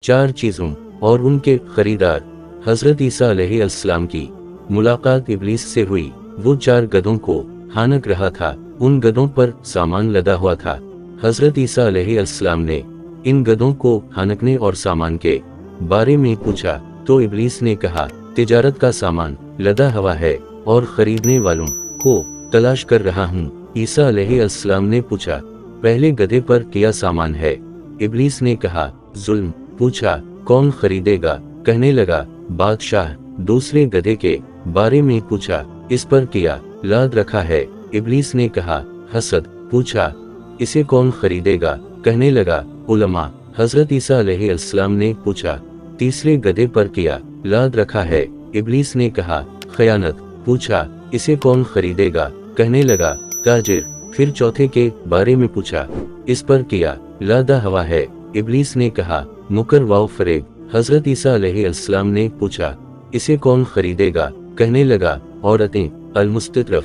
4 चीज़ों और उनके खरीदार। हजरत ईसा अलैहिस्सलाम की मुलाकात इब्लीस से हुई। वो 4 गधों को हानक रहा था। उन गधों पर सामान लदा हुआ था। हजरत ईसा अलैहिस्सलाम ने इन गधों को हानकने और सामान के बारे में पूछा तो इब्लीस ने कहा, तिजारत का सामान लदा हुआ है और खरीदने वालों को तलाश कर रहा हूँ। ईसा अलैहिस्सलाम ने पूछा, पहले गधे पर क्या सामान है? इब्लीस ने कहा, जुल्म। पूछा, कौन खरीदेगा? कहने लगा, बादशाह। दूसरे गधे के बारे में पूछा, इस पर क्या लाद रखा है? इब्लीस ने कहा, हसद। पूछा, इसे कौन खरीदेगा? कहने लगा, उलमा। हजरत ईसा अलैहिस्सलाम ने पूछा, तीसरे गधे पर क्या लाद रखा है? इब्लीस ने कहा, खयानत। पूछा, इसे कौन खरीदेगा? कहने लगा, ताजिर। फिर चौथे के बारे में पूछा, इस पर क्या लादा हुआ है? इब्लीस ने कहा, मुकर व फरेब। हजरत ईसा अलैहिस्सलाम ने पूछा, इसे कौन खरीदेगा? कहने लगा, औरतें। अल-मुस्ततरफ।